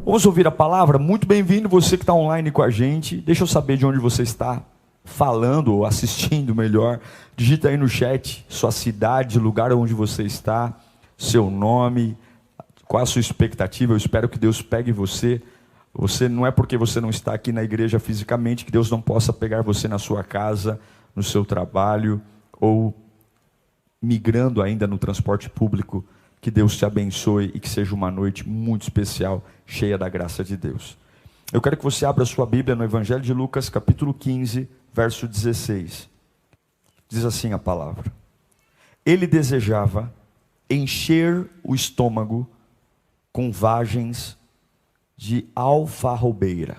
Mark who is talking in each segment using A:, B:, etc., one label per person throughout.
A: Vamos ouvir a palavra? Muito bem-vindo você que está online com a gente. Deixa eu saber de onde você está falando ou assistindo melhor. Digita aí no chat sua cidade, lugar onde você está, seu nome, qual a sua expectativa. Eu espero que Deus pegue você. Você não é porque você não está aqui na igreja fisicamente que Deus não possa pegar você na sua casa, no seu trabalho ou migrando ainda no transporte público. Que Deus te abençoe e que seja uma noite muito especial, cheia da graça de Deus. Eu quero que você abra sua Bíblia no Evangelho de Lucas, capítulo 15, verso 16. Diz assim a palavra: Ele desejava encher o estômago com vagens de alfarrobeira.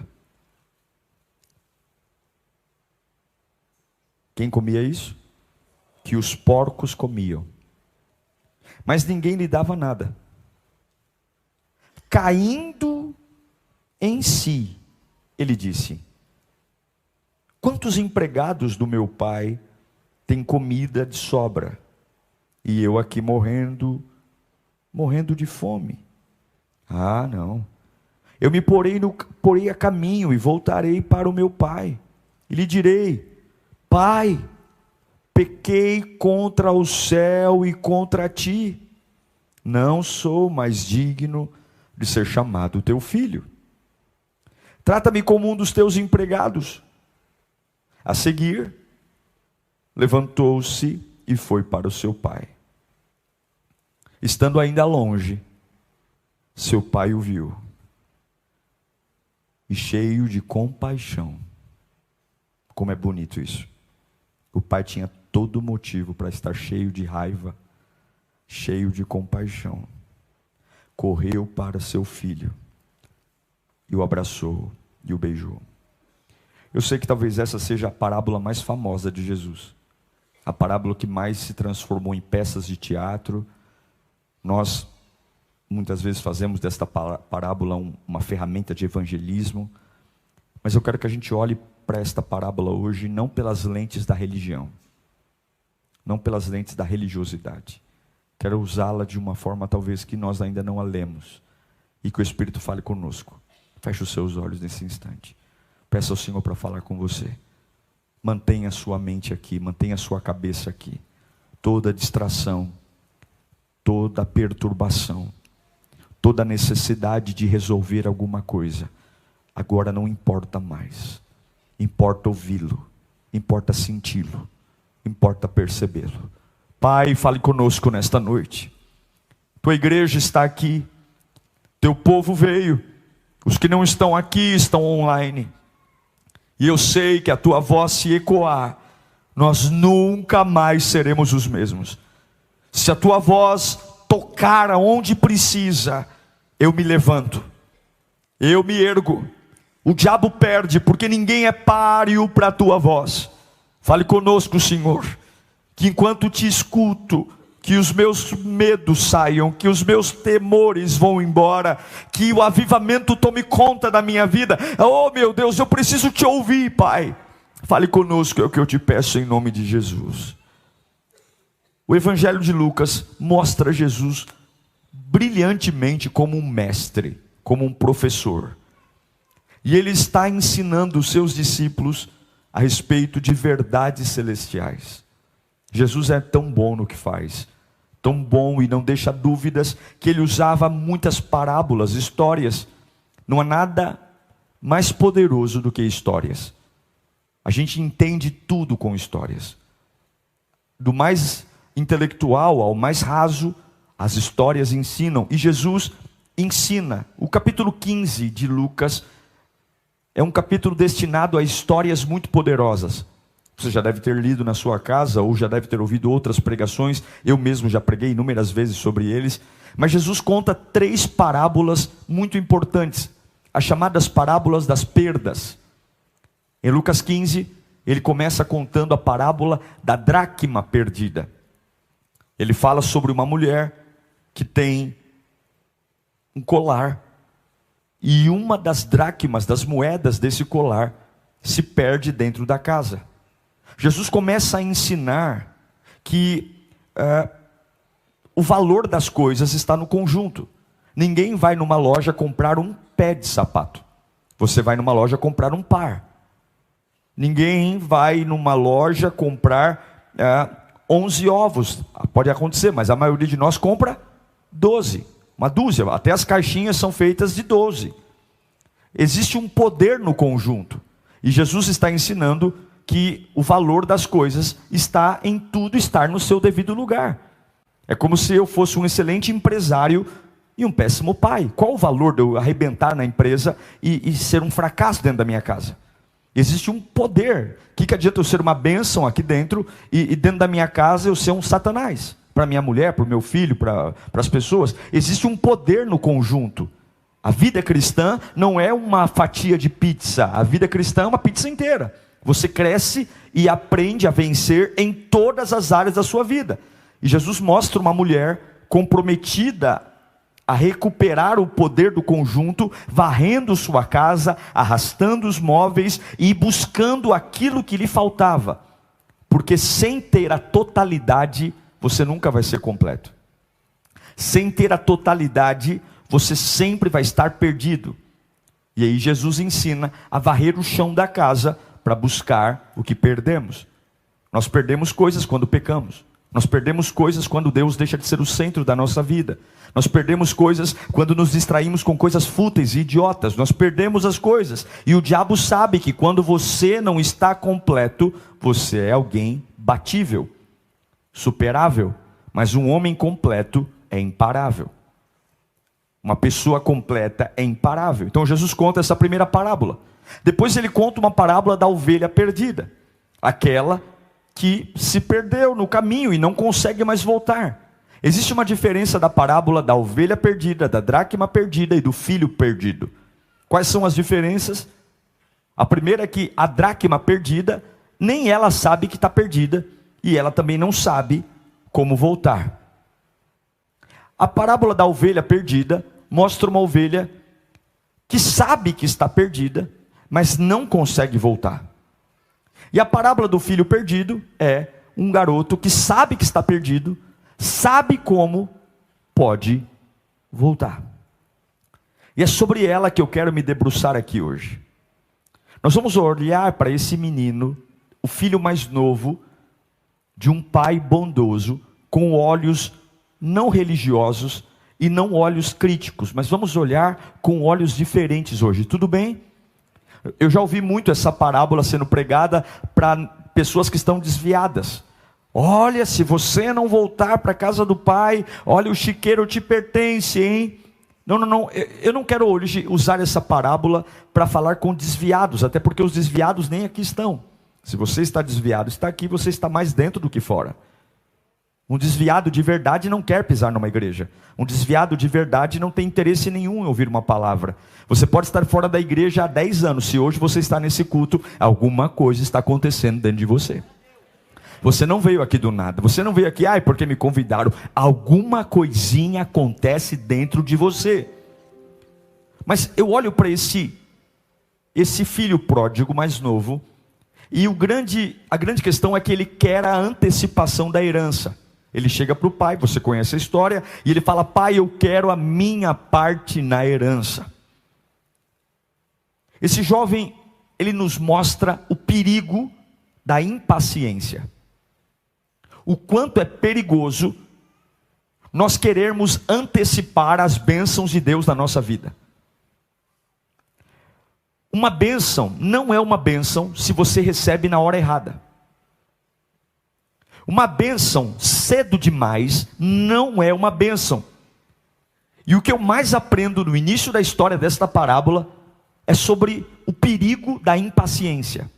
A: Quem comia isso? Que os porcos comiam. Mas ninguém lhe dava nada. Caindo em si, ele disse: quantos empregados do meu pai têm comida de sobra, e eu aqui morrendo de fome? Ah, não. Eu me porei a caminho e voltarei para o meu pai, e lhe direi: Pai, pequei contra o céu e contra ti, não sou mais digno de ser chamado teu filho. Trata-me como um dos teus empregados. A seguir, levantou-se e foi para o seu pai. Estando ainda longe, seu pai o viu, e cheio de compaixão. Como é bonito isso. O pai tinha todo motivo para estar cheio de raiva, cheio de compaixão. Correu para seu filho e o abraçou e o beijou. Eu sei que talvez essa seja a parábola mais famosa de Jesus, a parábola que mais se transformou em peças de teatro. Nós muitas vezes fazemos desta parábola uma ferramenta de evangelismo, mas eu quero que a gente olhe para esta parábola hoje não pelas lentes da religião, não pelas lentes da religiosidade. Quero usá-la de uma forma talvez que nós ainda não a lemos, e que o Espírito fale conosco. Feche os seus olhos nesse instante. Peça ao Senhor para falar com você. Mantenha a sua mente aqui, mantenha a sua cabeça aqui. Toda distração, toda perturbação, toda necessidade de resolver alguma coisa, agora não importa mais. Importa ouvi-lo, importa senti-lo, importa percebê-lo. Pai, fale conosco nesta noite. Tua igreja está aqui, teu povo veio, os que não estão aqui estão online. E eu sei que a tua voz se ecoar, nós nunca mais seremos os mesmos. Se a tua voz tocar aonde precisa, eu me levanto, eu me ergo. O diabo perde, porque ninguém é páreo para a tua voz. Fale conosco, Senhor, que enquanto te escuto, que os meus medos saiam, que os meus temores vão embora, que o avivamento tome conta da minha vida. Oh meu Deus, eu preciso te ouvir, Pai. Fale conosco, é o que eu te peço em nome de Jesus. O Evangelho de Lucas mostra Jesus brilhantemente como um mestre, como um professor. E ele está ensinando os seus discípulos a respeito de verdades celestiais. Jesus é tão bom no que faz, tão bom e não deixa dúvidas, que ele usava muitas parábolas, histórias. Não há nada mais poderoso do que histórias. A gente entende tudo com histórias. Do mais intelectual ao mais raso, as histórias ensinam. E Jesus ensina. O capítulo 15 de Lucas é um capítulo destinado a histórias muito poderosas. Você já deve ter lido na sua casa, ou já deve ter ouvido outras pregações. Eu mesmo já preguei inúmeras vezes sobre eles. Mas Jesus conta 3 parábolas muito importantes, as chamadas parábolas das perdas. Em Lucas 15, ele começa contando a parábola da dracma perdida. Ele fala sobre uma mulher que tem um colar, e uma das dracmas, das moedas desse colar, se perde dentro da casa. Jesus começa a ensinar que o valor das coisas está no conjunto. Ninguém vai numa loja comprar um pé de sapato. Você vai numa loja comprar um par. Ninguém vai numa loja comprar 11 ovos. Pode acontecer, mas a maioria de nós compra 12. Uma dúzia, até as caixinhas são feitas de 12. Existe um poder no conjunto. E Jesus está ensinando que o valor das coisas está em tudo estar no seu devido lugar. É como se eu fosse um excelente empresário e um péssimo pai. Qual o valor de eu arrebentar na empresa e ser um fracasso dentro da minha casa? Existe um poder. O que adianta eu ser uma bênção aqui dentro e dentro da minha casa eu ser um satanás? Para minha mulher, para o meu filho, para as pessoas. Existe um poder no conjunto. A vida cristã não é uma fatia de pizza. A vida cristã é uma pizza inteira. Você cresce e aprende a vencer em todas as áreas da sua vida. E Jesus mostra uma mulher comprometida a recuperar o poder do conjunto, varrendo sua casa, arrastando os móveis e buscando aquilo que lhe faltava. Porque sem ter a totalidade, você nunca vai ser completo. Sem ter a totalidade, você sempre vai estar perdido. E aí Jesus ensina a varrer o chão da casa para buscar o que perdemos. Nós perdemos coisas quando pecamos. Nós perdemos coisas quando Deus deixa de ser o centro da nossa vida. Nós perdemos coisas quando nos distraímos com coisas fúteis e idiotas. Nós perdemos as coisas. E o diabo sabe que quando você não está completo, você é alguém batível, superável. Mas um homem completo é imparável. Uma pessoa completa é imparável. Então Jesus conta essa primeira parábola. Depois ele conta uma parábola da ovelha perdida. Aquela que se perdeu no caminho e não consegue mais voltar. Existe uma diferença da parábola da ovelha perdida, da dracma perdida e do filho perdido. Quais são as diferenças? A primeira é que a dracma perdida, nem ela sabe que está perdida, e ela também não sabe como voltar. A parábola da ovelha perdida mostra uma ovelha que sabe que está perdida, mas não consegue voltar. E a parábola do filho perdido é um garoto que sabe que está perdido, sabe como pode voltar. E é sobre ela que eu quero me debruçar aqui hoje. Nós vamos olhar para esse menino, o filho mais novo de um pai bondoso, com olhos não religiosos e não olhos críticos, mas vamos olhar com olhos diferentes hoje, tudo bem? Eu já ouvi muito essa parábola sendo pregada para pessoas que estão desviadas. Olha, se você não voltar para a casa do pai, olha, o chiqueiro te pertence, hein? Não, eu não quero hoje usar essa parábola para falar com desviados, até porque os desviados nem aqui estão. Se você está desviado, está aqui, você está mais dentro do que fora. Um desviado de verdade não quer pisar numa igreja. Um desviado de verdade não tem interesse nenhum em ouvir uma palavra. Você pode estar fora da igreja há 10 anos. Se hoje você está nesse culto, alguma coisa está acontecendo dentro de você. Você não veio aqui do nada. Você não veio aqui, porque me convidaram. Alguma coisinha acontece dentro de você. Mas eu olho para esse filho pródigo mais novo, e a grande questão é que ele quer a antecipação da herança. Ele chega para o pai, você conhece a história, e ele fala: pai, eu quero a minha parte na herança. Esse jovem, ele nos mostra o perigo da impaciência. O quanto é perigoso nós querermos antecipar as bênçãos de Deus na nossa vida. Uma bênção não é uma bênção se você recebe na hora errada. Uma bênção cedo demais não é uma bênção. E o que eu mais aprendo no início da história desta parábola é sobre o perigo da impaciência.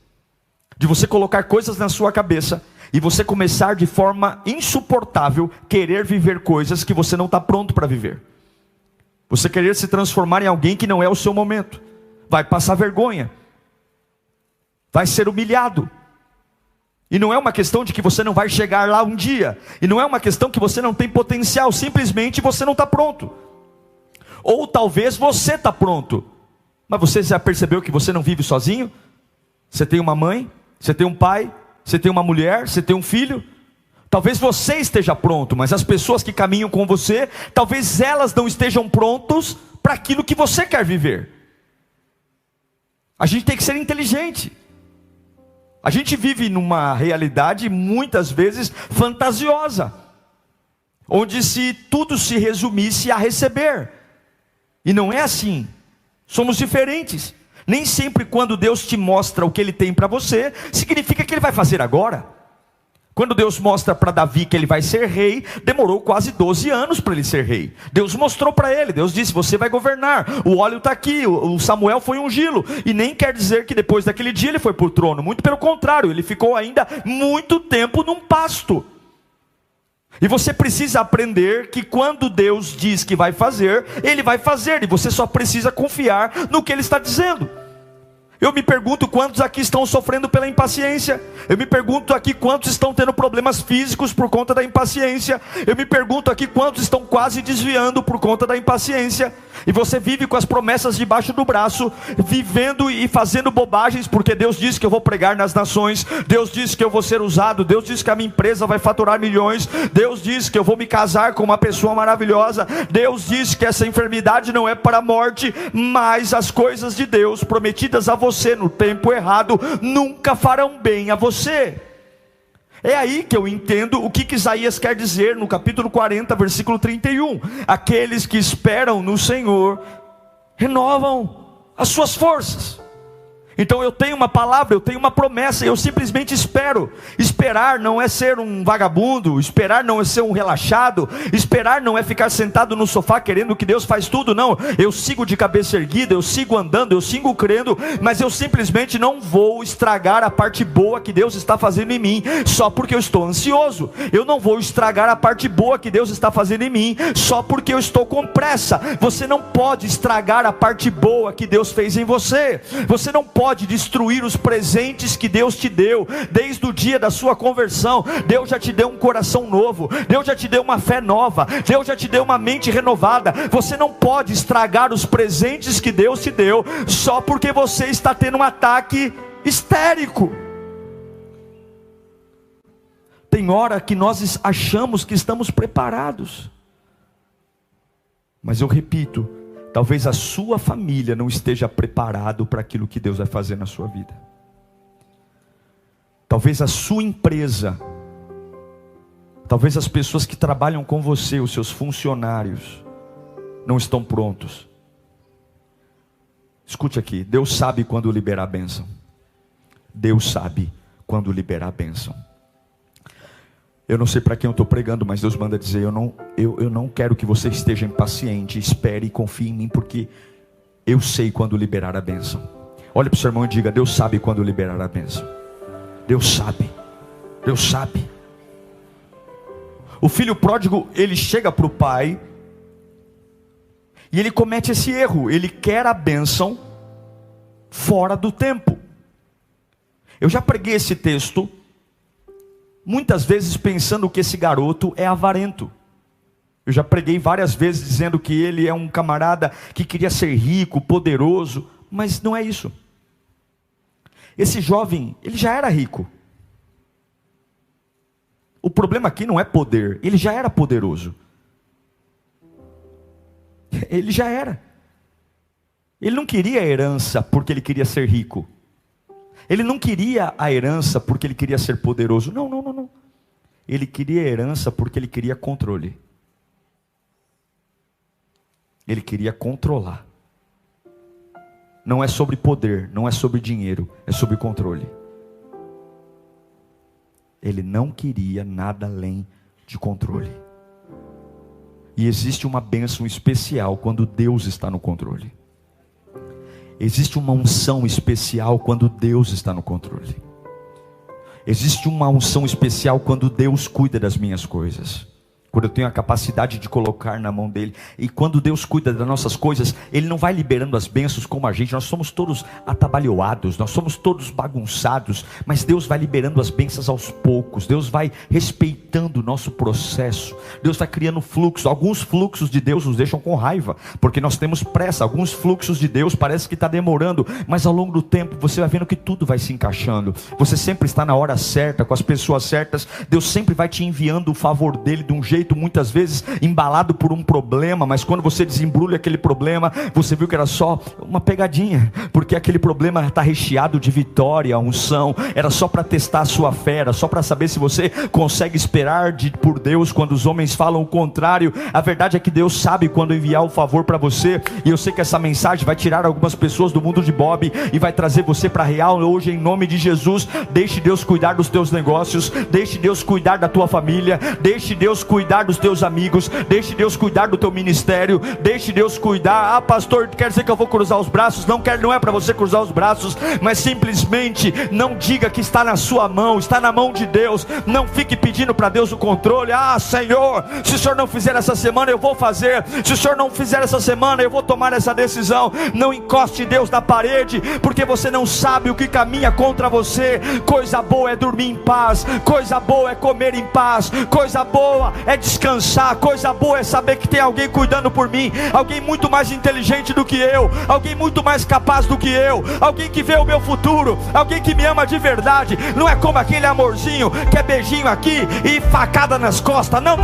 A: De você colocar coisas na sua cabeça e você começar de forma insuportável querer viver coisas que você não está pronto para viver. Você querer se transformar em alguém que não é o seu momento. Vai passar vergonha, vai ser humilhado, e não é uma questão de que você não vai chegar lá um dia, e não é uma questão que você não tem potencial, simplesmente você não está pronto, ou talvez você está pronto, mas você já percebeu que você não vive sozinho? Você tem uma mãe, você tem um pai, você tem uma mulher, você tem um filho. Talvez você esteja pronto, mas as pessoas que caminham com você, talvez elas não estejam prontos para aquilo que você quer viver. A gente tem que ser inteligente. A gente vive numa realidade muitas vezes fantasiosa, onde se tudo se resumisse a receber. E não é assim. Somos diferentes. Nem sempre quando Deus te mostra o que Ele tem para você, significa que Ele vai fazer agora. Quando Deus mostra para Davi que ele vai ser rei, demorou quase 12 anos para ele ser rei. Deus mostrou para ele, Deus disse, você vai governar, o óleo está aqui, o Samuel foi ungí-lo. E nem quer dizer que depois daquele dia ele foi para o trono, muito pelo contrário, ele ficou ainda muito tempo num pasto. E você precisa aprender que quando Deus diz que vai fazer, Ele vai fazer, e você só precisa confiar no que Ele está dizendo. Eu me pergunto quantos aqui estão sofrendo pela impaciência. Eu me pergunto aqui quantos estão tendo problemas físicos por conta da impaciência. Eu me pergunto aqui quantos estão quase desviando por conta da impaciência. E você vive com as promessas debaixo do braço, vivendo e fazendo bobagens, porque Deus disse que eu vou pregar nas nações, Deus disse que eu vou ser usado, Deus disse que a minha empresa vai faturar milhões, Deus disse que eu vou me casar com uma pessoa maravilhosa, Deus disse que essa enfermidade não é para a morte, mas as coisas de Deus prometidas a você no tempo errado nunca farão bem a você. É aí que eu entendo o que Isaías quer dizer no capítulo 40, versículo 31. Aqueles que esperam no Senhor renovam as suas forças. Então eu tenho uma palavra, eu tenho uma promessa, eu simplesmente espero. Esperar não é ser um vagabundo, esperar não é ser um relaxado, esperar não é ficar sentado no sofá querendo que Deus faz tudo, não. Eu sigo de cabeça erguida, eu sigo andando, eu sigo crendo, mas eu simplesmente não vou estragar a parte boa que Deus está fazendo em mim, só porque eu estou ansioso. Eu não vou estragar a parte boa que Deus está fazendo em mim, só porque eu estou com pressa. Você não pode estragar a parte boa que Deus fez em você. Você não pode destruir os presentes que Deus te deu, desde o dia da sua conversão. Deus já te deu um coração novo, Deus já te deu uma fé nova, Deus já te deu uma mente renovada. Você não pode estragar os presentes que Deus te deu, só porque você está tendo um ataque histérico. Tem hora que nós achamos que estamos preparados, mas eu repito, talvez a sua família não esteja preparado para aquilo que Deus vai fazer na sua vida. Talvez a sua empresa, talvez as pessoas que trabalham com você, os seus funcionários, não estão prontos. Escute aqui, Deus sabe quando liberar a bênção. Deus sabe quando liberar a bênção. Eu não sei para quem eu estou pregando, mas Deus manda dizer, eu não quero que você esteja impaciente, espere e confie em mim, porque eu sei quando liberar a bênção. Olhe para o seu irmão e diga, Deus sabe quando liberar a bênção. Deus sabe, Deus sabe. O filho pródigo, ele chega para o pai, e ele comete esse erro, ele quer a bênção fora do tempo. Eu já preguei esse texto, muitas vezes pensando que esse garoto é avarento. Eu já preguei várias vezes dizendo que ele é um camarada que queria ser rico, poderoso, mas não é isso. Esse jovem, ele já era rico. O problema aqui não é poder, ele já era poderoso. Ele já era. Ele não queria a herança porque ele queria ser rico. Ele não queria a herança porque ele queria ser poderoso. Não. Ele queria a herança porque ele queria controle. Ele queria controlar. Não é sobre poder, não é sobre dinheiro, é sobre controle. Ele não queria nada além de controle. E existe uma bênção especial quando Deus está no controle. Existe uma unção especial quando Deus está no controle. Existe uma unção especial quando Deus cuida das minhas coisas. Quando eu tenho a capacidade de colocar na mão dele. E quando Deus cuida das nossas coisas, Ele não vai liberando as bênçãos como a gente. Nós somos todos atabalhoados, nós somos todos bagunçados. Mas Deus vai liberando as bênçãos aos poucos. Deus vai respeitando o nosso processo. Deus vai criando fluxos. Alguns fluxos de Deus nos deixam com raiva, porque nós temos pressa. Alguns fluxos de Deus parece que está demorando, mas ao longo do tempo você vai vendo que tudo vai se encaixando. Você sempre está na hora certa, com as pessoas certas. Deus sempre vai te enviando o favor dele de um jeito jeito, muitas vezes embalado por um problema, mas quando você desembrulha aquele problema, você viu que era só uma pegadinha, porque aquele problema está recheado de vitória, unção, era só para testar a sua fé, era só para saber se você consegue esperar por Deus quando os homens falam o contrário. A verdade é que Deus sabe quando enviar o favor para você, e eu sei que essa mensagem vai tirar algumas pessoas do mundo de Bob e vai trazer você para real hoje, em nome de Jesus. Deixe Deus cuidar dos teus negócios, deixe Deus cuidar da tua família, deixe Deus cuidar dos teus amigos, deixe Deus cuidar do teu ministério, deixe Deus cuidar. Ah, pastor, quer dizer que eu vou cruzar os braços? Não é para você cruzar os braços, mas simplesmente não diga que está na sua mão, está na mão de Deus. Não fique pedindo para Deus o controle. Ah, Senhor, se o Senhor não fizer essa semana, eu vou fazer. Se o Senhor não fizer essa semana, eu vou tomar essa decisão. Não encoste Deus na parede, porque você não sabe o que caminha contra você. Coisa boa é dormir em paz, coisa boa é comer em paz, coisa boa é descansar, coisa boa é saber que tem alguém cuidando por mim, alguém muito mais inteligente do que eu, alguém muito mais capaz do que eu, alguém que vê o meu futuro, alguém que me ama de verdade. Não é como aquele amorzinho que é beijinho aqui e facada nas costas. Não,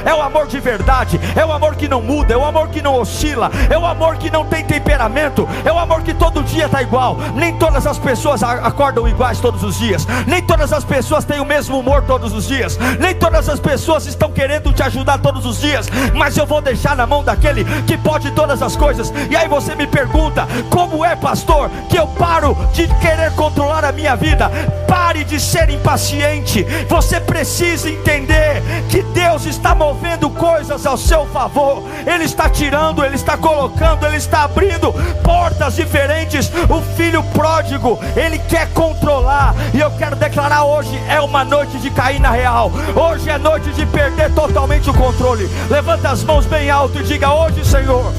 A: é o amor de verdade, é o amor que não muda, é o amor que não oscila, é o amor que não tem temperamento, é o amor que todo dia está igual. Nem todas as pessoas acordam iguais todos os dias, nem todas as pessoas têm o mesmo humor todos os dias, nem todas as pessoas estão querendo te ajudar todos os dias, mas eu vou deixar na mão daquele que pode todas as coisas. E aí você me pergunta: como é, pastor, que eu paro de querer controlar a minha vida? Pare de ser impaciente. Você precisa entender que Deus está movendo coisas ao seu favor. Ele está tirando, Ele está colocando, Ele está abrindo portas diferentes. O filho pródigo, ele quer controlar, e eu quero declarar: hoje é uma noite de cair na real. Hoje é noite de perder totalmente o controle. Levanta as mãos bem alto e diga: hoje, Senhor,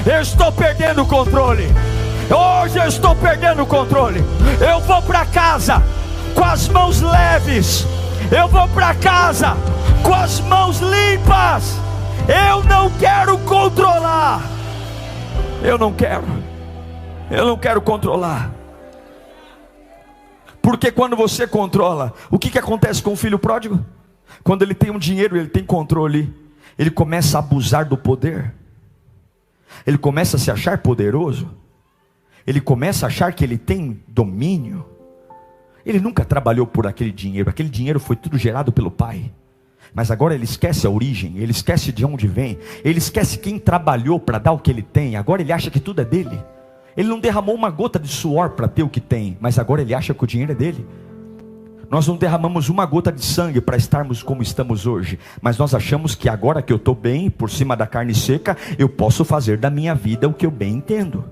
A: eu estou perdendo o controle. Hoje eu estou perdendo o controle. Eu vou para casa com as mãos leves, eu vou para casa com as mãos limpas. Eu não quero controlar. Eu não quero controlar. Porque quando você controla, o que acontece com o filho pródigo? Quando ele tem um dinheiro, ele tem controle, ele começa a abusar do poder, ele começa a se achar poderoso, ele começa a achar que ele tem domínio. Ele nunca trabalhou por aquele dinheiro foi tudo gerado pelo pai. Mas agora ele esquece a origem, ele esquece de onde vem, ele esquece quem trabalhou para dar o que ele tem. Agora ele acha que tudo é dele. Ele não derramou uma gota de suor para ter o que tem, mas agora ele acha que o dinheiro é dele. Nós não derramamos uma gota de sangue para estarmos como estamos hoje, mas nós achamos que agora que eu estou bem, por cima da carne seca, eu posso fazer da minha vida o que eu bem entendo.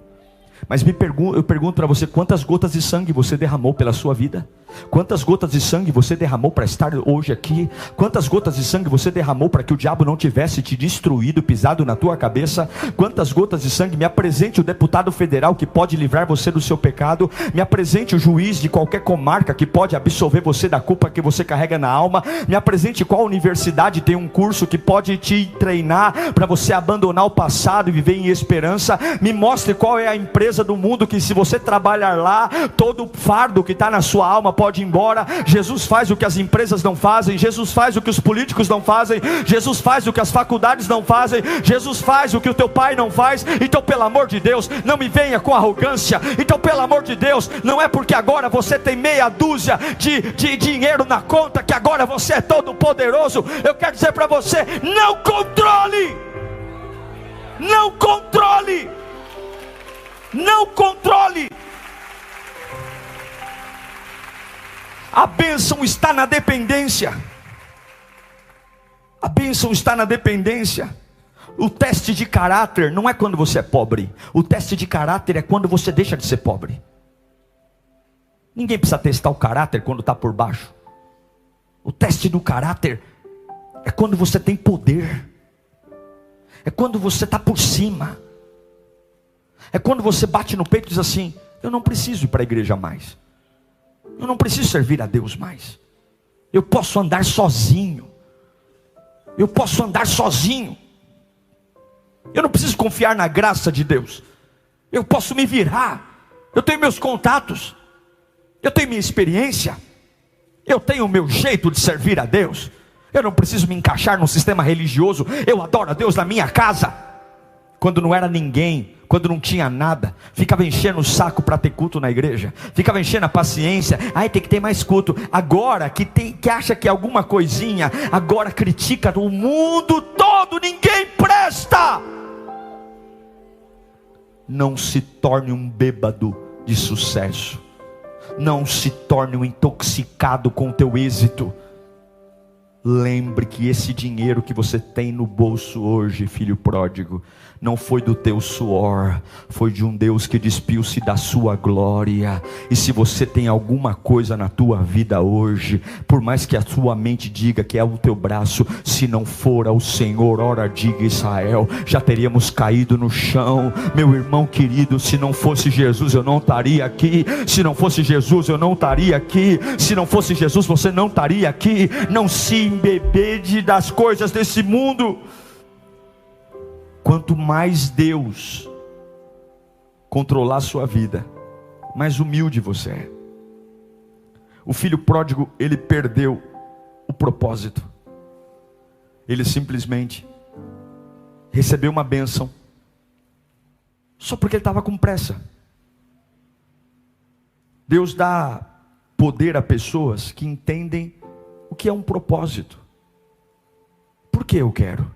A: Mas eu pergunto para você: quantas gotas de sangue você derramou pela sua vida? Quantas gotas de sangue você derramou para estar hoje aqui? Quantas gotas de sangue você derramou para que o diabo não tivesse te destruído, pisado na tua cabeça? Quantas gotas de sangue? Me apresente o deputado federal que pode livrar você do seu pecado. Me apresente o juiz de qualquer comarca que pode absolver você da culpa que você carrega na alma. Me apresente qual universidade tem um curso que pode te treinar para você abandonar o passado e viver em esperança. Me mostre qual é a empresa do mundo que, se você trabalhar lá, todo o fardo que está na sua alma pode ir embora. Jesus faz o que as empresas não fazem, Jesus faz o que os políticos não fazem, Jesus faz o que as faculdades não fazem, Jesus faz o que o teu pai não faz. Então, pelo amor de Deus, não me venha com arrogância. Então, pelo amor de Deus, não é porque agora você tem meia dúzia de dinheiro na conta que agora você é todo poderoso. Eu quero dizer para você: não controle, não controle, não controle. A bênção está na dependência. A bênção está na dependência. O teste de caráter não é quando você é pobre. O teste de caráter é quando você deixa de ser pobre. Ninguém precisa testar o caráter quando está por baixo. O teste do caráter é quando você tem poder. É quando você está por cima. É quando você bate no peito e diz assim: eu não preciso ir para a igreja mais. Eu não preciso servir a Deus mais. Eu posso andar sozinho. Eu posso andar sozinho. Eu não preciso confiar na graça de Deus. Eu posso me virar. Eu tenho meus contatos. Eu tenho minha experiência. Eu tenho o meu jeito de servir a Deus. Eu não preciso me encaixar num sistema religioso. Eu adoro a Deus na minha casa. Quando não era ninguém, quando não tinha nada, ficava enchendo o saco para ter culto na igreja, ficava enchendo a paciência, ai tem que ter mais culto. Agora que acha que é alguma coisinha, agora critica o mundo todo, ninguém presta. Não se torne um bêbado de sucesso, não se torne um intoxicado com o teu êxito. Lembre que esse dinheiro que você tem no bolso hoje, filho pródigo, não foi do teu suor, foi de um Deus que despiu-se da sua glória. E se você tem alguma coisa na tua vida hoje, por mais que a tua mente diga que é o teu braço, se não for ao Senhor, ora diga Israel, já teríamos caído no chão. Meu irmão querido, se não fosse Jesus eu não estaria aqui, se não fosse Jesus eu não estaria aqui, se não fosse Jesus você não estaria aqui. Não se embebede das coisas desse mundo. Quanto mais Deus controlar a sua vida, mais humilde você é. O filho pródigo, ele perdeu o propósito. Ele simplesmente recebeu uma bênção só porque ele estava com pressa. Deus dá poder a pessoas que entendem o que é um propósito. Por que eu quero?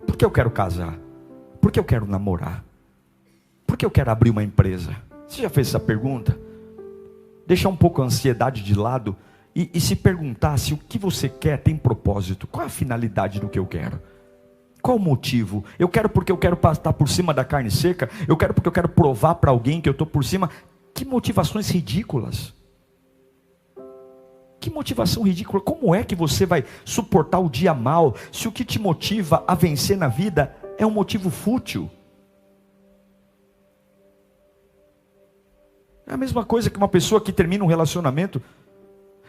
A: Por que eu quero casar? Por que eu quero namorar? Por que eu quero abrir uma empresa? Você já fez essa pergunta? Deixar um pouco a ansiedade de lado e se perguntar se o que você quer tem propósito. Qual é a finalidade do que eu quero? Qual o motivo? Eu quero porque eu quero estar por cima da carne seca? Eu quero porque eu quero provar para alguém que eu estou por cima? Que motivações ridículas! Que motivação ridícula! Como é que você vai suportar o dia mal, se o que te motiva a vencer na vida é um motivo fútil? É a mesma coisa que uma pessoa que termina um relacionamento,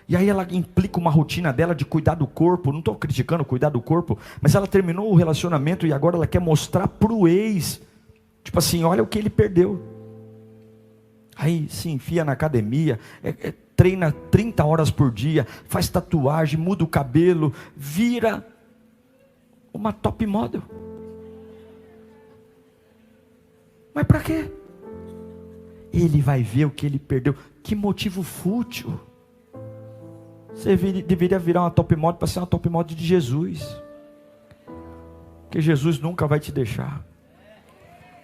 A: e aí ela implica uma rotina dela de cuidar do corpo. Não estou criticando cuidar do corpo, mas ela terminou o relacionamento e agora ela quer mostrar para o ex, tipo assim, olha o que ele perdeu. Aí se enfia na academia, treina 30 horas por dia, faz tatuagem, muda o cabelo, vira uma top model. Mas para quê? Ele vai ver o que ele perdeu. Que motivo fútil. Você deveria virar uma top model para ser uma top model de Jesus. Porque Jesus nunca vai te deixar.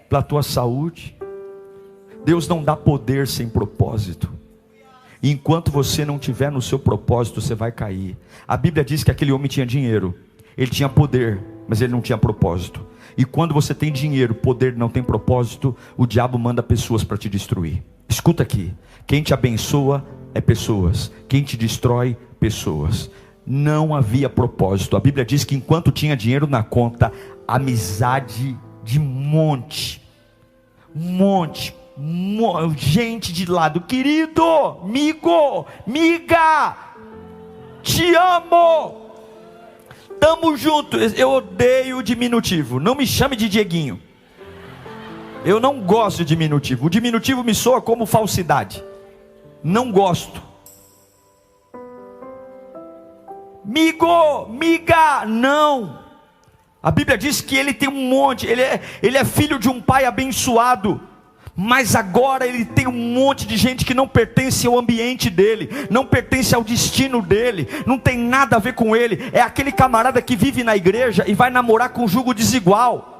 A: Pela tua saúde. Deus não dá poder sem propósito. E enquanto você não tiver no seu propósito, você vai cair. A Bíblia diz que aquele homem tinha dinheiro, ele tinha poder, mas ele não tinha propósito. E quando você tem dinheiro, poder, não tem propósito, o diabo manda pessoas para te destruir. Escuta aqui, quem te abençoa é pessoas, quem te destrói, pessoas. Não havia propósito. A Bíblia diz que enquanto tinha dinheiro na conta, amizade de monte, gente de lado, querido, amigo, miga, te amo, tamo junto. Eu odeio o diminutivo, não me chame de Dieguinho. Eu não gosto de diminutivo. O diminutivo me soa como falsidade. Não gosto. Migo, miga, não. A Bíblia diz que ele tem um monte, ele é filho de um pai abençoado, mas agora ele tem um monte de gente que não pertence ao ambiente dele, não pertence ao destino dele, não tem nada a ver com ele. É aquele camarada que vive na igreja e vai namorar com jugo desigual.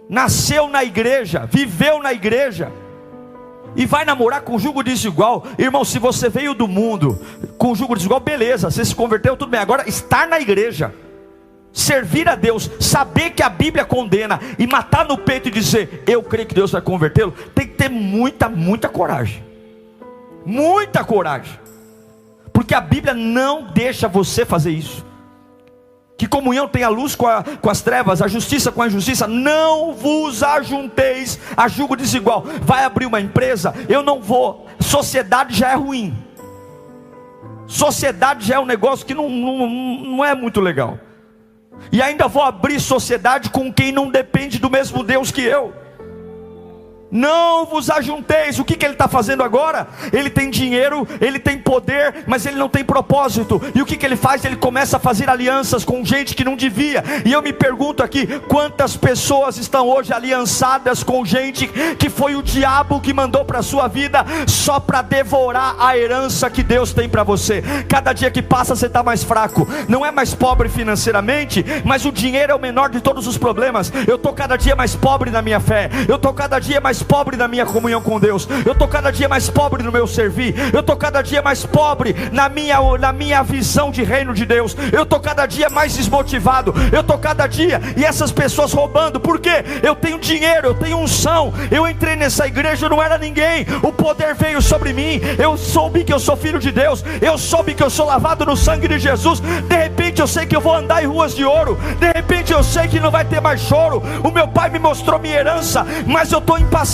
A: Nasceu na igreja, viveu na igreja, e vai namorar com jugo desigual. Irmão, se você veio do mundo com jugo desigual, beleza, você se converteu, tudo bem. Agora, estar na igreja, servir a Deus, saber que a Bíblia condena, e matar no peito e dizer, eu creio que Deus vai convertê-lo, tem que ter muita coragem. Muita coragem. Porque a Bíblia não deixa você fazer isso. Que comunhão tem a luz com as trevas, a justiça com a injustiça. Não vos ajunteis a jugo desigual. Vai abrir uma empresa, eu não vou. Sociedade já é ruim. Sociedade já é um negócio que não é muito legal. E ainda vou abrir sociedade com quem não depende do mesmo Deus que eu. Não vos ajunteis. O que ele está fazendo agora? Ele tem dinheiro, ele tem poder, mas ele não tem propósito. E o que ele faz? Ele começa a fazer alianças com gente que não devia. E eu me pergunto aqui, quantas pessoas estão hoje aliançadas com gente que foi o diabo que mandou para a sua vida, só para devorar a herança que Deus tem para você. Cada dia que passa você está mais fraco. Não é mais pobre financeiramente, mas o dinheiro é o menor de todos os problemas. Eu estou cada dia mais pobre na minha fé. Eu estou cada dia mais pobre na minha comunhão com Deus. Eu estou cada dia mais pobre no meu servir. Eu estou cada dia mais pobre na minha visão de reino de Deus. Eu estou cada dia mais desmotivado. Eu estou cada dia, e essas pessoas roubando. Por quê? Eu tenho dinheiro, eu tenho unção. Eu entrei nessa igreja, eu não era ninguém. O poder veio sobre mim. Eu soube que eu sou filho de Deus. Eu soube que eu sou lavado no sangue de Jesus. De repente eu sei que eu vou andar em ruas de ouro. De repente eu sei que não vai ter mais choro. O meu pai me mostrou minha herança, mas eu estou impaciente.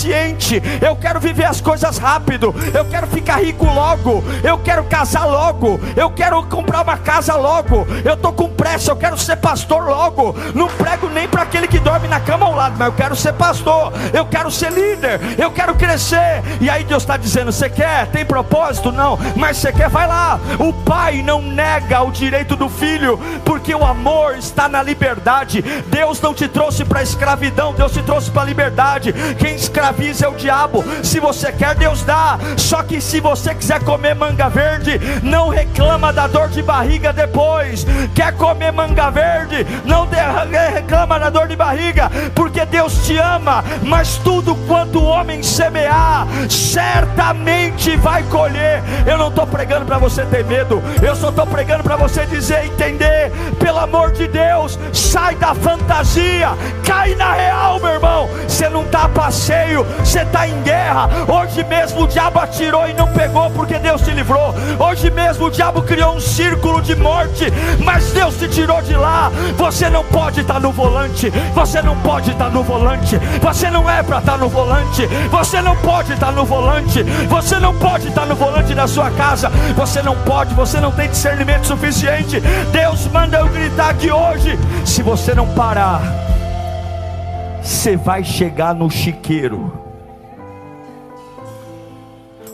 A: Eu quero viver as coisas rápido. Eu quero ficar rico logo. Eu quero casar logo. Eu quero comprar uma casa logo. Eu estou com pressa. Eu quero ser pastor logo. Não prego nem para aquele que dorme na cama ao lado, mas eu quero ser pastor. Eu quero ser líder. Eu quero crescer. E aí Deus está dizendo: você quer? Tem propósito? Não. Mas você quer? Vai lá. O pai não nega o direito do filho, porque o amor está na liberdade. Deus não te trouxe para a escravidão, Deus te trouxe para a liberdade. Quem escraviza é o diabo. Se você quer, Deus dá. Só que se você quiser comer manga verde, não reclama da dor de barriga depois. Quer comer manga verde, não reclama da dor de barriga, porque Deus te ama. Mas tudo quanto o homem semear, certamente vai colher. Eu não estou pregando para você ter medo, eu só estou pregando para você dizer, entender. Pelo amor de Deus, sai da fantasia, cai na real, meu irmão. Você não está a passeio, você está em guerra. Hoje mesmo o diabo atirou e não pegou, porque Deus te livrou. Hoje mesmo o diabo criou um círculo de morte, mas Deus te tirou de lá. Você não pode estar no volante. Você não pode estar no volante. Você não é para estar no volante. Você não pode estar no volante. Você não pode estar no volante da sua casa. Você não pode, você não tem discernimento suficiente. Deus manda eu gritar aqui hoje: se você não parar, você vai chegar no chiqueiro.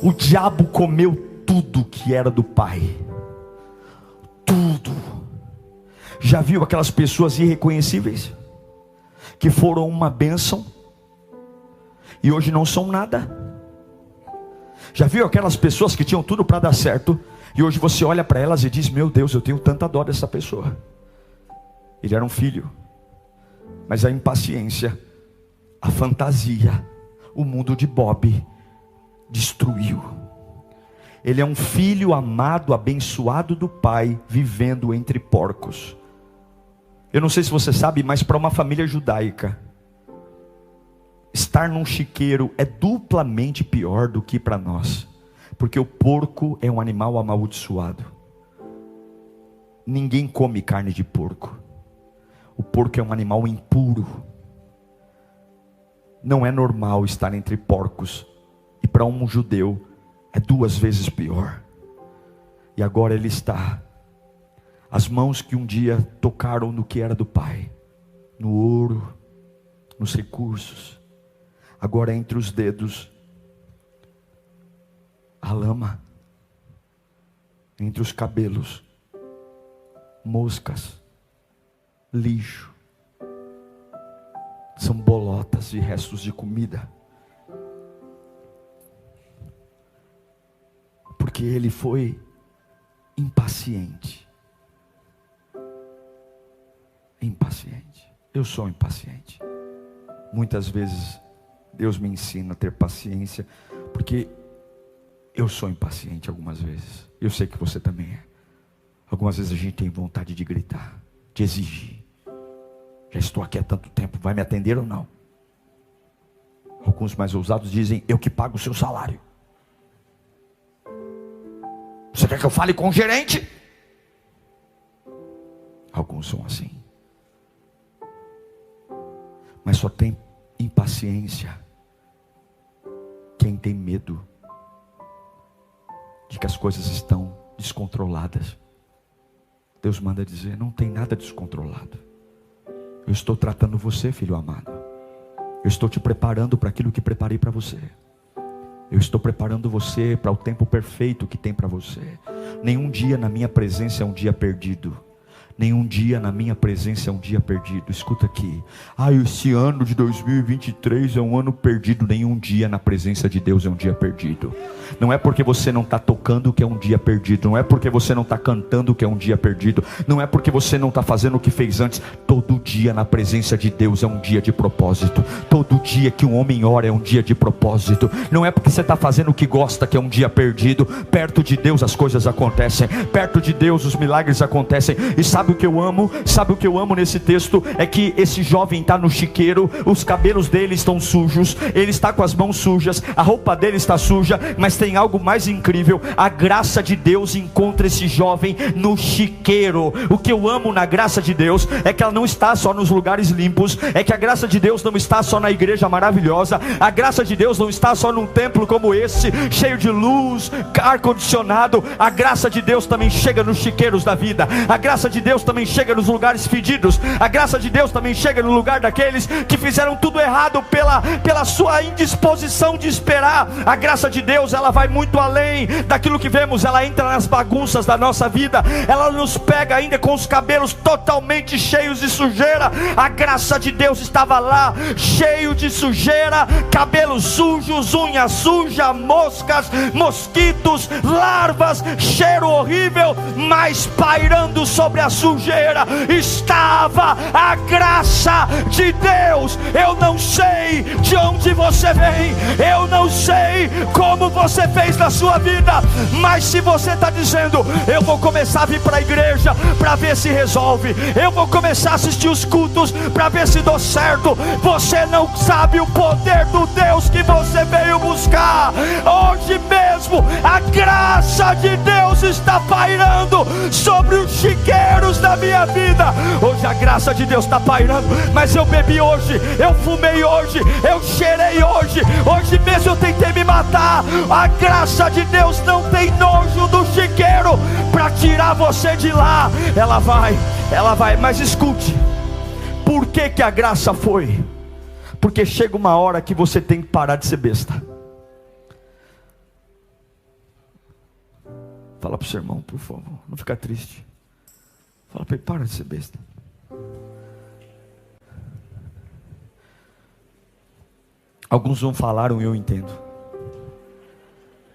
A: O diabo comeu tudo que era do pai. Tudo. Já viu aquelas pessoas irreconhecíveis, que foram uma bênção e hoje não são nada? Já viu aquelas pessoas que tinham tudo para dar certo, e hoje você olha para elas e diz: meu Deus, eu tenho tanta dó dessa pessoa. Ele era um filho, mas a impaciência, a fantasia, o mundo de Bob destruiu. Ele é um filho amado, abençoado do pai, vivendo entre porcos. Eu não sei se você sabe, mas para uma família judaica, estar num chiqueiro é duplamente pior do que para nós, porque o porco é um animal amaldiçoado. Ninguém come carne de porco. O porco é um animal impuro. Não é normal estar entre porcos, e para um judeu é 2 vezes pior. E agora ele está, as mãos que um dia tocaram no que era do pai, no ouro, nos recursos, agora entre os dedos, a lama, entre os cabelos, moscas, lixo, são bolotas e restos de comida, porque ele foi impaciente. Eu sou impaciente. Muitas vezes Deus me ensina a ter paciência, porque eu sou impaciente algumas vezes. Eu sei que você também é. Algumas vezes a gente tem vontade de gritar, de exigir. Já estou aqui há tanto tempo, vai me atender ou não? Alguns mais ousados dizem: eu que pago o seu salário. Você quer que eu fale com o gerente? Alguns são assim. Mas só tem impaciência quem tem medo de que as coisas estão descontroladas. Deus manda dizer: não tem nada descontrolado. Eu estou tratando você, filho amado. Eu estou te preparando para aquilo que preparei para você. Eu estou preparando você para o tempo perfeito que tem para você. Nenhum dia na minha presença é um dia perdido. Nenhum dia na minha presença é um dia perdido. Escuta aqui. Esse ano de 2023 é um ano perdido. Nenhum dia na presença de Deus é um dia perdido. Não é porque você não está tocando que é um dia perdido. Não é porque você não está cantando que é um dia perdido. Não é porque você não está fazendo o que fez antes. Todo dia na presença de Deus é um dia de propósito. Todo dia que um homem ora é um dia de propósito. Não é porque você está fazendo o que gosta que é um dia perdido. Perto de Deus as coisas acontecem. Perto de Deus os milagres acontecem. E sabe o que eu amo? Sabe o que eu amo nesse texto? É que esse jovem está no chiqueiro, os cabelos dele estão sujos, ele está com as mãos sujas, a roupa dele está suja, mas tem algo mais incrível: a graça de Deus encontra esse jovem no chiqueiro. O que eu amo na graça de Deus é que ela não está só nos lugares limpos, é que a graça de Deus não está só na igreja maravilhosa, a graça de Deus não está só num templo como esse, cheio de luz, ar-condicionado. A graça de Deus também chega nos chiqueiros da vida. A graça de Deus também chega nos lugares fedidos. A graça de Deus também chega no lugar daqueles que fizeram tudo errado pela sua indisposição de esperar. A graça de Deus, ela vai muito além daquilo que vemos. Ela entra nas bagunças da nossa vida. Ela nos pega ainda com os cabelos totalmente cheios de sujeira. A graça de Deus estava lá, cheio de sujeira, cabelos sujos, unhas sujas, moscas, mosquitos, larvas, cheiro horrível, mas pairando sobre a sujeira estava a graça de Deus. Eu não sei de onde você vem, eu não sei como você fez na sua vida, mas se você está dizendo: eu vou começar a vir para a igreja para ver se resolve, eu vou começar a assistir os cultos para ver se dou certo, você não sabe o poder do Deus que você veio buscar. Hoje mesmo a graça de Deus está pairando sobre os chiqueiros da minha vida. Hoje a graça de Deus está pairando, mas eu bebi hoje, eu fumei hoje, eu cheirei hoje, hoje mesmo eu tentei me matar. A graça de Deus não tem nojo do chiqueiro para tirar você de lá. Ela vai, mas escute, por que a graça foi? Porque chega uma hora que você tem que parar de ser besta. Fala para o seu irmão, por favor, não fica triste. Fala para ele: para de ser besta. Alguns não falaram e eu entendo.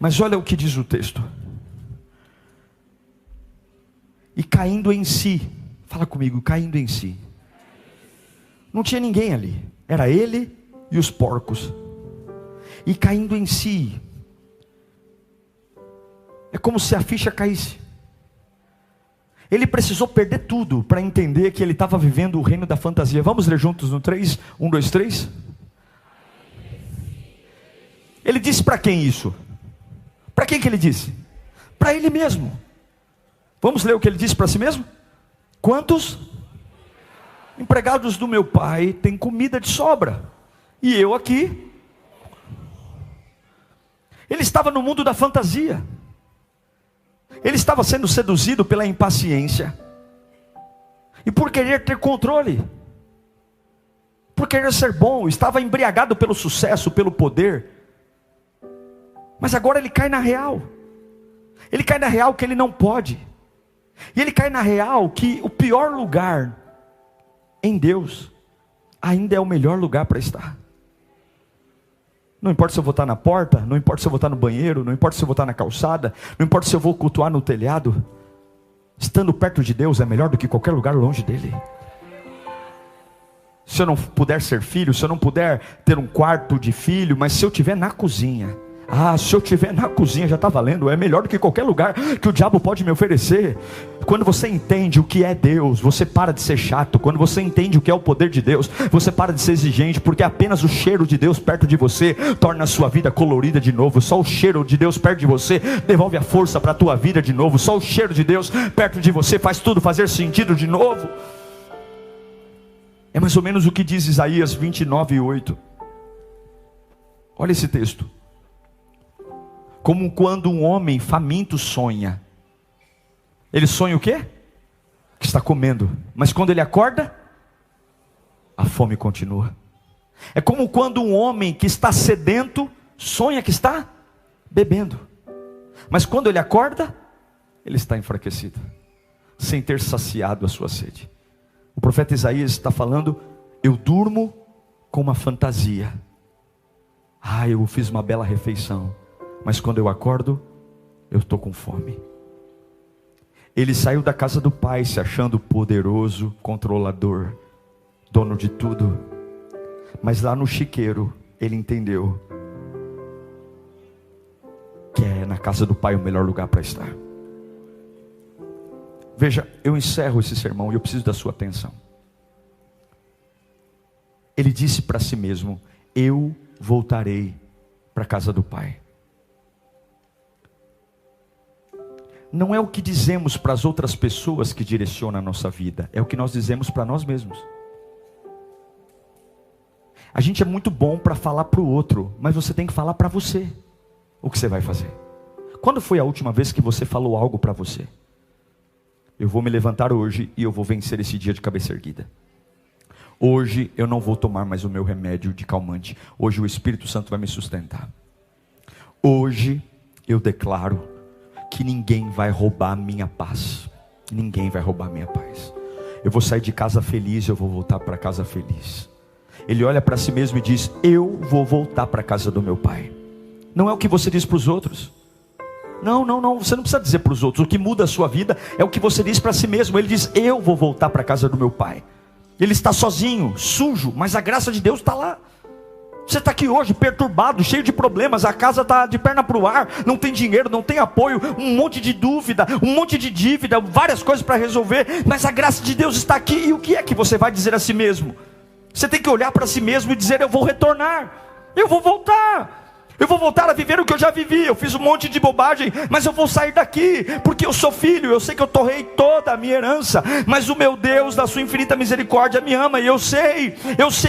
A: Mas olha o que diz o texto. E caindo em si. Fala comigo, caindo em si. Não tinha ninguém ali. Era ele e os porcos. E caindo em si. É como se a ficha caísse. Ele precisou perder tudo para entender que ele estava vivendo o reino da fantasia. Vamos ler juntos no 3? 1, 2, 3. Ele disse para quem isso? Para quem que ele disse? Para ele mesmo. Vamos ler o que ele disse para si mesmo? Quantos empregados do meu pai têm comida de sobra? E eu aqui. Ele estava no mundo da fantasia. Ele estava sendo seduzido pela impaciência e por querer ter controle, por querer ser bom. Estava embriagado pelo sucesso, pelo poder. Mas agora ele cai na real. Ele cai na real que ele não pode. E ele cai na real que o pior lugar em Deus ainda é o melhor lugar para estar. Não importa se eu vou estar na porta, não importa se eu vou estar no banheiro, não importa se eu vou estar na calçada, não importa se eu vou cultuar no telhado. Estando perto de Deus é melhor do que qualquer lugar longe dele. Se eu não puder ser filho, se eu não puder ter um quarto de filho, mas se eu estiver na cozinha, se eu estiver na cozinha já está valendo. É melhor do que qualquer lugar que o diabo pode me oferecer. Quando você entende o que é Deus, você para de ser chato. Quando você entende o que é o poder de Deus, você para de ser exigente, porque apenas o cheiro de Deus perto de você torna a sua vida colorida de novo. Só o cheiro de Deus perto de você devolve a força para a tua vida de novo. Só o cheiro de Deus perto de você faz tudo fazer sentido de novo. É mais ou menos o que diz Isaías 29:8. Olha esse texto. Como quando um homem faminto sonha. Ele sonha o quê? Que está comendo. Mas quando ele acorda, a fome continua. É como quando um homem que está sedento sonha que está bebendo, mas quando ele acorda, ele está enfraquecido, sem ter saciado a sua sede. O profeta Isaías está falando: eu durmo com uma fantasia. Eu fiz uma bela refeição, mas quando eu acordo, eu estou com fome. Ele saiu da casa do pai se achando poderoso, controlador, dono de tudo, mas lá no chiqueiro ele entendeu que é na casa do pai o melhor lugar para estar. Veja, eu encerro esse sermão e eu preciso da sua atenção. Ele disse para si mesmo: eu voltarei para a casa do pai. Não é o que dizemos para as outras pessoas que direciona a nossa vida, é o que nós dizemos para nós mesmos. A gente é muito bom para falar para o outro, mas você tem que falar para você o que você vai fazer. Quando foi a última vez que você falou algo para você? Eu vou me levantar hoje e eu vou vencer esse dia de cabeça erguida. Hoje eu não vou tomar mais o meu remédio de calmante. Hoje o Espírito Santo vai me sustentar. Hoje eu declaro que ninguém vai roubar a minha paz. Ninguém vai roubar a minha paz. Eu vou sair de casa feliz, eu vou voltar para casa feliz. Ele olha para si mesmo e diz: eu vou voltar para a casa do meu pai. Não é o que você diz para os outros. Não, você não precisa dizer para os outros. O que muda a sua vida é o que você diz para si mesmo. Ele diz: eu vou voltar para a casa do meu pai. Ele está sozinho, sujo, mas a graça de Deus está lá. Você está aqui hoje perturbado, cheio de problemas, a casa está de perna para o ar, não tem dinheiro, não tem apoio, um monte de dúvida, um monte de dívida, várias coisas para resolver, mas a graça de Deus está aqui. E o que é que você vai dizer a si mesmo? Você tem que olhar para si mesmo e dizer: eu vou retornar, eu vou voltar. Eu vou voltar a viver o que eu já vivi. Eu fiz um monte de bobagem, mas eu vou sair daqui, porque eu sou filho. Eu sei que eu torrei toda a minha herança, mas o meu Deus, da sua infinita misericórdia, me ama. E eu sei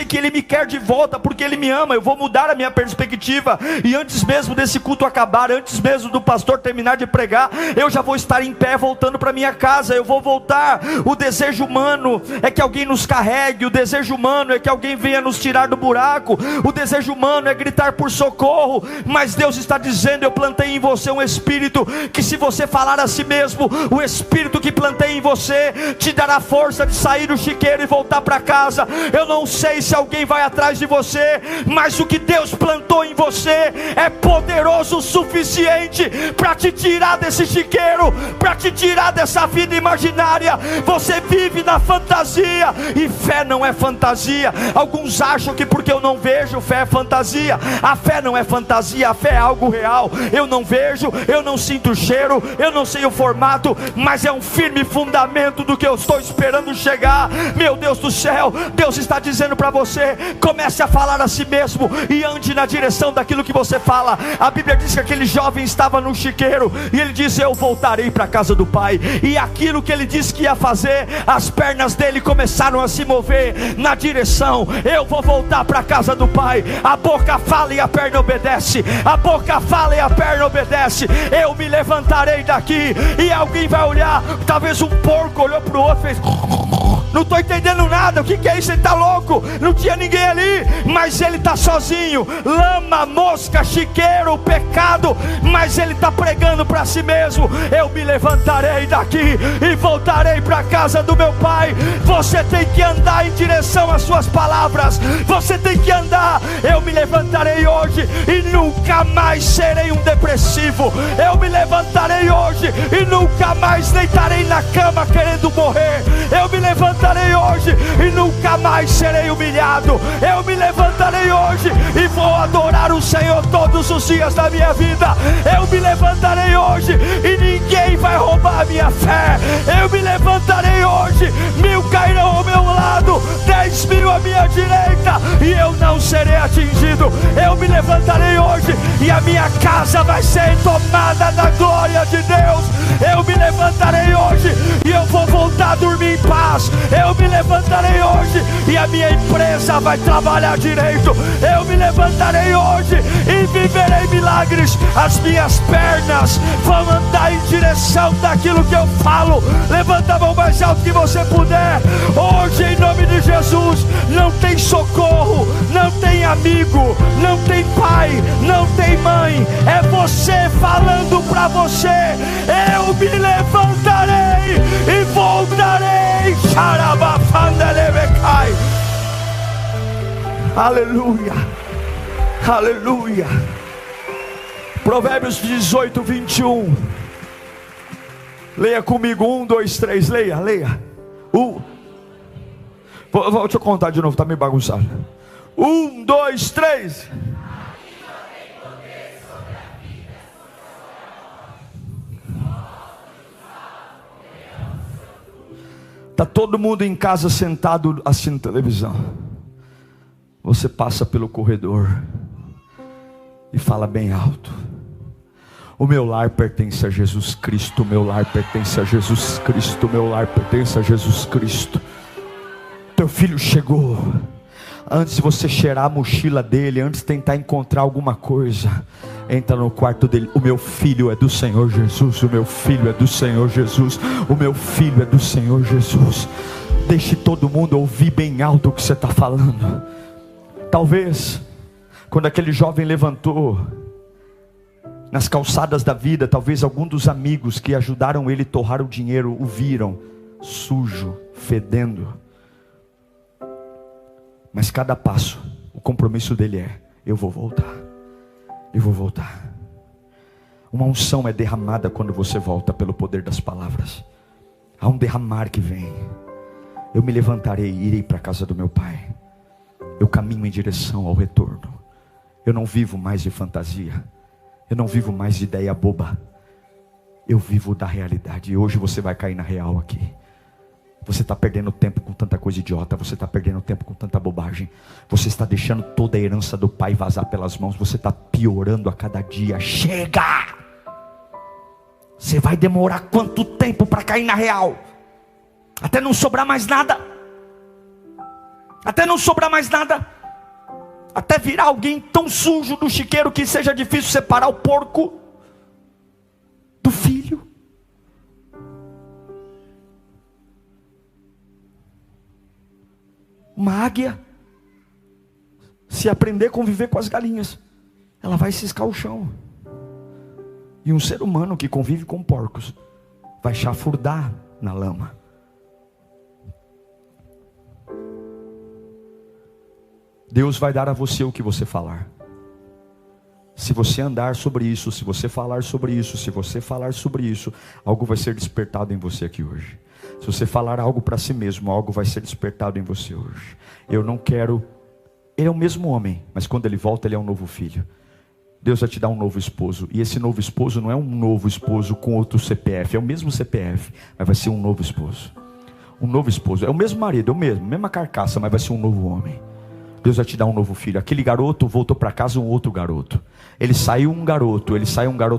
A: que Ele me quer de volta, porque Ele me ama. Eu vou mudar a minha perspectiva, e antes mesmo desse culto acabar, antes mesmo do pastor terminar de pregar, eu já vou estar em pé, voltando para minha casa. Eu vou voltar. O desejo humano é que alguém nos carregue. O desejo humano é que alguém venha nos tirar do buraco. O desejo humano é gritar por socorro. Mas Deus está dizendo: eu plantei em você um espírito, que se você falar a si mesmo, o espírito que plantei em você te dará força de sair do chiqueiro e voltar para casa. Eu não sei se alguém vai atrás de você, mas o que Deus plantou em você é poderoso o suficiente para te tirar desse chiqueiro, para te tirar dessa vida imaginária. Você vive na fantasia, e fé não é fantasia. Alguns acham que porque eu não vejo, fé é fantasia. A fé não é fantasia, a fé é algo real. Eu não vejo, eu não sinto o cheiro, eu não sei o formato, mas é um firme fundamento do que eu estou esperando chegar. Meu Deus do céu, Deus está dizendo para você: comece a falar a si mesmo e ande na direção daquilo que você fala. A Bíblia diz que aquele jovem estava no chiqueiro e ele disse: eu voltarei para a casa do pai. E aquilo que ele disse que ia fazer, as pernas dele começaram a se mover na direção: eu vou voltar para a casa do pai. A boca fala e a perna obedece. A boca fala e a perna obedece. Eu me levantarei daqui, e alguém vai olhar. Talvez um porco olhou para o outro e fez: não estou entendendo nada, o que é isso? Ele está louco. Não tinha ninguém ali, mas ele está sozinho. Lama, mosca, chiqueiro, pecado, mas ele está pregando para si mesmo: eu me levantarei daqui e voltarei para a casa do meu pai. Você tem que andar em direção às suas palavras. Você tem que andar. Eu me levantarei hoje e nunca mais serei um depressivo. Eu me levantarei hoje e nunca mais deitarei na cama querendo morrer. Eu me levantarei hoje e nunca mais serei humilhado. Eu me levantarei hoje e vou adorar o Senhor todos os dias da minha vida. Eu me levantarei hoje e ninguém vai roubar a minha fé. Eu me levantarei hoje, 1000 cairão ao meu lado, 10.000 à minha direita, e eu não serei atingido. Eu me levantarei hoje e a minha casa vai ser tomada na glória de Deus. Eu me levantarei hoje e eu vou voltar a dormir em paz. Eu me levantarei hoje e a minha empresa vai trabalhar direito. Eu me levantarei hoje e viverei milagres. As minhas pernas vão andar em direção daquilo que eu falo. Levanta a mão mais alto que você puder. Hoje, em nome de Jesus, não tem socorro, não tem amigo, não tem pai, não tem mãe. É você falando para você: eu me levantarei e voltarei. Aleluia, aleluia. Provérbios 18, 21. Leia comigo, 1, 2, 3, leia. Deixa eu contar de novo, está meio bagunçado. 1, 2, 3. Está todo mundo em casa sentado assistindo televisão. Você passa pelo corredor e fala bem alto: o meu lar pertence a Jesus Cristo, o meu lar pertence a Jesus Cristo, o meu lar pertence a Jesus Cristo. Teu filho chegou. Antes de você cheirar a mochila dele, antes de tentar encontrar alguma coisa, entra no quarto dele: o meu filho é do Senhor Jesus, o meu filho é do Senhor Jesus, o meu filho é do Senhor Jesus. Deixe todo mundo ouvir bem alto o que você está falando. Talvez, quando aquele jovem levantou nas calçadas da vida, talvez algum dos amigos que ajudaram ele a torrar o dinheiro o viram sujo, fedendo. Mas cada passo, o compromisso dele é: eu vou voltar, eu vou voltar. Uma unção é derramada quando você volta pelo poder das palavras. Há um derramar que vem. Eu me levantarei e irei para a casa do meu pai. Eu caminho em direção ao retorno. Eu não vivo mais de fantasia. Eu não vivo mais de ideia boba. Eu vivo da realidade. E hoje você vai cair na real aqui. Você está perdendo tempo com tanta coisa idiota. Você está perdendo tempo com tanta bobagem. Você está deixando toda a herança do pai vazar pelas mãos. Você está piorando a cada dia. Chega! Você vai demorar quanto tempo para cair na real? Até não sobrar mais nada. Até não sobrar mais nada. Até virar alguém tão sujo do chiqueiro que seja difícil separar o porco do filho. Uma águia, se aprender a conviver com as galinhas, ela vai ciscar o chão. E um ser humano que convive com porcos vai chafurdar na lama. Deus vai dar a você o que você falar. Se você andar sobre isso, se você falar sobre isso, se você falar sobre isso, algo vai ser despertado em você aqui hoje. Se você falar algo para si mesmo, algo vai ser despertado em você hoje. Eu não quero... Ele é o mesmo homem, mas quando ele volta, ele é um novo filho. Deus vai te dar um novo esposo. E esse novo esposo não é um novo esposo com outro CPF. É o mesmo CPF, mas vai ser um novo esposo. Um novo esposo. É o mesmo marido, é o mesmo, mesma carcaça, mas vai ser um novo homem. Deus vai te dar um novo filho. Aquele garoto voltou para casa um outro garoto. Ele saiu um garoto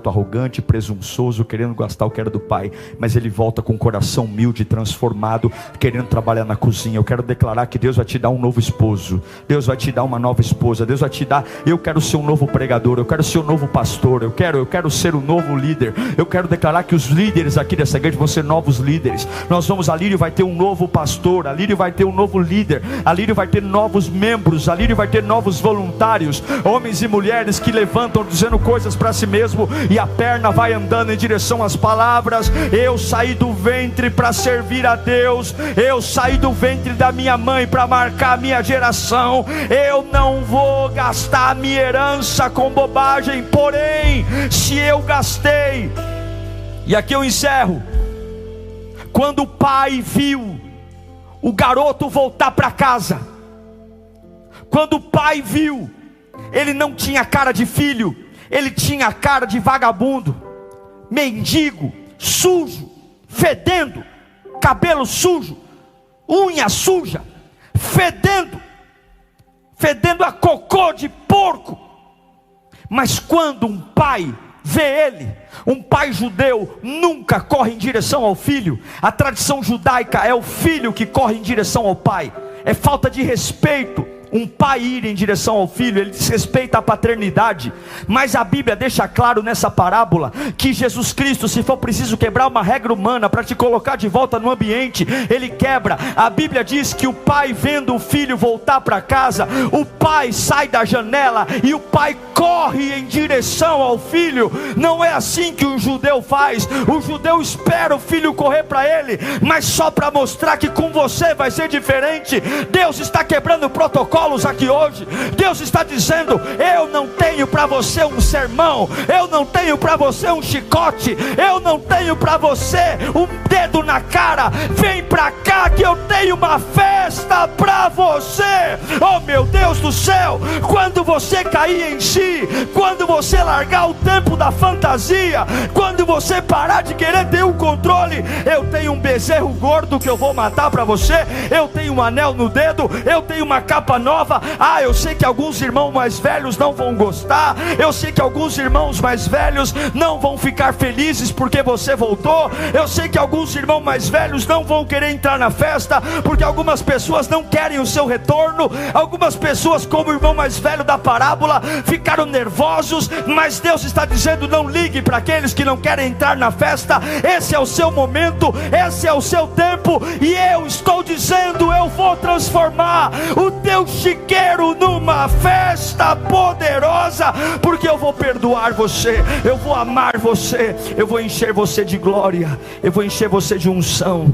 A: arrogante, presunçoso, querendo gastar o que era do pai. Mas ele volta com um coração humilde, transformado, querendo trabalhar na cozinha. Eu quero declarar que Deus vai te dar um novo esposo. Deus vai te dar uma nova esposa. Deus vai te dar... Eu quero ser um novo pregador. Eu quero ser um novo pastor. Eu quero ser um novo líder. Eu quero declarar que os líderes aqui dessa igreja vão ser novos líderes. A Lírio vai ter um novo pastor. A Lírio vai ter um novo líder. A Lírio vai ter novos membros. A Lírio vai ter novos voluntários, homens e mulheres que levantam dizendo coisas para si mesmo, e a perna vai andando em direção às palavras. Eu saí do ventre para servir a Deus. Eu saí do ventre da minha mãe para marcar a minha geração. Eu não vou gastar a minha herança com bobagem. Porém, se eu gastei, e aqui eu encerro, quando o pai viu o garoto voltar para casa, quando o pai viu, ele não tinha cara de filho, ele tinha cara de vagabundo, mendigo, sujo, fedendo, cabelo sujo, unha suja, fedendo a cocô de porco. Mas quando um pai vê ele, um pai judeu nunca corre em direção ao filho. A tradição judaica é o filho que corre em direção ao pai. É falta de respeito um pai ir em direção ao filho, ele diz respeito à paternidade, mas a Bíblia deixa claro nessa parábola, que Jesus Cristo, se for preciso quebrar uma regra humana, para te colocar de volta no ambiente, ele quebra. A Bíblia diz que o pai, vendo o filho voltar para casa, o pai sai da janela, e o pai corre em direção ao filho. Não é assim que o judeu faz. O judeu espera o filho correr para ele, mas só para mostrar que com você vai ser diferente. Deus está quebrando protocolos aqui hoje. Deus está dizendo: eu não tenho para você um sermão, eu não tenho para você um chicote, eu não tenho para você um dedo na cara. Vem para cá que eu tenho uma festa para você. Oh meu Deus do céu, quando você cair em si, quando você largar o tempo da fantasia, quando você parar de querer ter o controle, eu tenho um bezerro gordo que eu vou matar para você, eu tenho um anel no dedo, eu tenho uma capa nova. Eu sei que alguns irmãos mais velhos não vão gostar, eu sei que alguns irmãos mais velhos não vão ficar felizes porque você voltou, eu sei que alguns irmãos mais velhos não vão querer entrar na festa, porque algumas pessoas não querem o seu retorno, algumas pessoas, como o irmão mais velho da parábola, ficaram nervosos, mas Deus está dizendo: não ligue para aqueles que não querem entrar na festa. Esse é o seu momento, esse é o seu tempo, e eu estou dizendo: eu vou transformar o teu chiqueiro numa festa poderosa, porque eu vou perdoar você, eu vou amar você, eu vou encher você de glória, eu vou encher você de unção.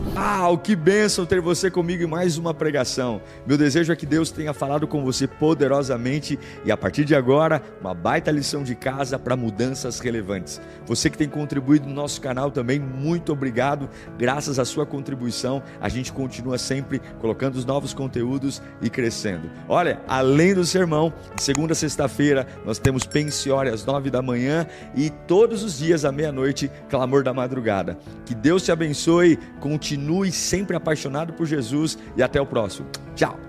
A: Que bênção ter você comigo em mais uma pregação. Meu desejo é que Deus tenha falado com você poderosamente, e a partir de agora, uma baita lição de casa para mudanças relevantes. Você que tem contribuído no nosso canal também, muito obrigado. Graças à sua contribuição, a gente continua sempre colocando os novos conteúdos e crescendo. Olha, além do sermão, de segunda a sexta-feira, nós temos Pensiore às 9 da manhã, e todos os dias à meia-noite, Clamor da Madrugada. Que Deus te abençoe, continue sempre apaixonado por Jesus, e até o próximo. Tchau!